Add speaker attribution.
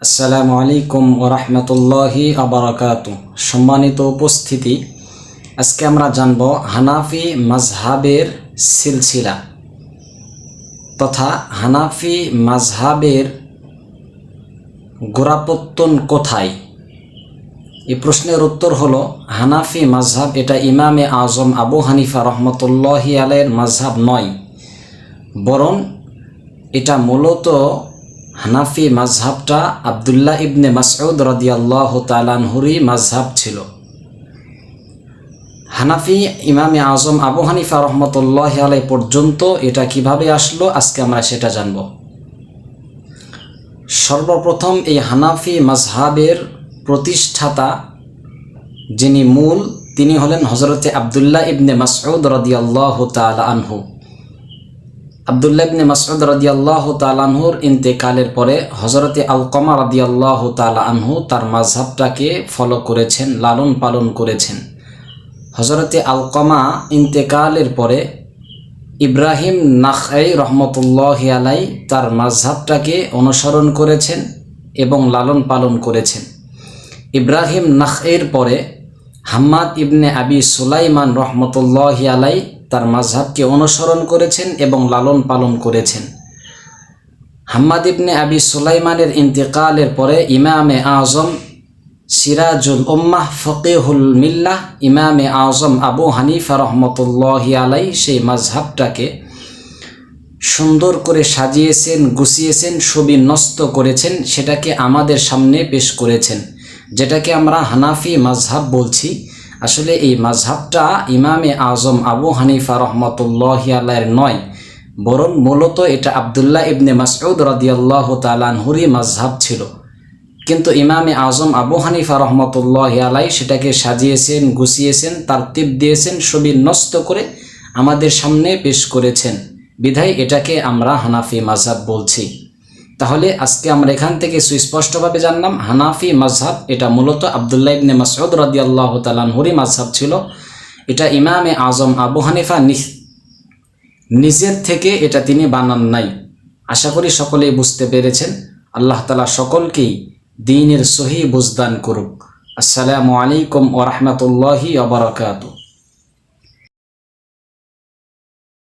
Speaker 1: আসসালামু আলাইকুম ওয়া রাহমাতুল্লাহি ওয়া বারাকাতুহু। সম্মানিত উপস্থিতি, আজকে আমরা জানব হানাফি মাযহাবের সিলসিলা তথা হানাফি মাযহাবের গোড়াপত্তন কোথায়। এই প্রশ্নের উত্তর হলো হানাফি মাযহাব এটা ইমামে আজম আবু হানিফা রহমতুল্লাহি আলাইহির মাযহাব নয়, বরং এটা মূলত হানাফি মাযহাবটা আব্দুল্লাহ ইবনে মাসউদ রাদিয়াল্লাহু তাআলা আনহুরই মাযহাব ছিল। হানাফি ইমামে আজম আবু হানিফা রহমতুল্লাহি আলাইহি পর্যন্ত এটা কিভাবে আসলো, আজকে আমরা সেটা জানব। সর্বপ্রথম এই হানাফি মাযহাবের প্রতিষ্ঠাতা যিনি মূল, তিনি হলেন হযরতে আব্দুল্লাহ ইবনে মাসউদ রাদিয়াল্লাহু তাআলা আনহু। আব্দুল্লাহ ইবনে মাসউদ রাদিয়াল্লাহু তাআলা আনহুর ইন্তেকালের পরে হযরতে আলকমা রাদিয়াল্লাহু তাআলা আনহু তার মাযহাবটাকে ফলো করেছেন, লালন পালন করেছেন। হযরতে আলকমা ইন্তেকালের পরে ইব্রাহিম নাখঈ রহমতুল্লাহি আলাইহি তার মাযহাবটাকে অনুসরণ করেছেন এবং লালন পালন করেছেন। ইব্রাহিম নাখঈর পরে হাম্মাদ ইবনে আবি সুলাইমান রহমতুল্লাহি আলাইহি তার মাযহাবকে অনুসরণ করেছেন এবং লালন পালন করেছেন। হাম্মাদ ইবনে আবি সুলাইমানের ইন্তেকালের পরে ইমামে আজম সিরাজুল উম্মাহ ফকিহুল মিল্লাহ ইমামে আজম আবু হানিফা রহমতুল্লাহি আলাইহি সেই মাযহাবটাকে সুন্দর করে সাজিয়েছেন, গুছিয়েছেন, সুবিন্যস্ত করেছেন, সেটাকে আমাদের সামনে পেশ করেছেন, যেটাকে আমরা হানাফি মাযহাব বলছি। আসলে এই মাযহাবটা ইমামে আজম আবু হানিফা রহমতুল্লাহি আলাইহির নয়, বরং মূলত এটা আব্দুল্লাহ ইবনে মাসউদ রাদিয়াল্লাহু তাআলা আনহুরই মাযহাব ছিল। কিন্তু ইমামে আজম আবু হানিফা রহমতুল্লাহি আলাইহি সেটাকে সাজিয়েছেন, গুছিয়েছেন, তারতিব দিয়েছেন, সুবিন্যস্ত করে আমাদের সামনে পেশ করেছেন, বিধায় এটাকে আমরা হানাফি মাযহাব বলছি। তাহলে আজকে আমরা এখান থেকে সুস্পষ্টভাবে জানলাম হানাফি মাযহাব এটা মূলত আব্দুল্লাহ ইবনে মাসউদ রাদিয়াল্লাহু তাআলা আনহুরই মাযহাব ছিল। এটা ইমামে আজম আবু হানিফা নিজের থেকে এটা তিনি বানান নাই। আশা করি সকলেই বুঝতে পেরেছেন। আল্লাহ তাআলা সকলকেই দ্বীনের সহি বুঝদান করুক। আসসালামু আলাইকুম ওয়া রাহমাতুল্লাহি ওয়া বারাকাতুহু।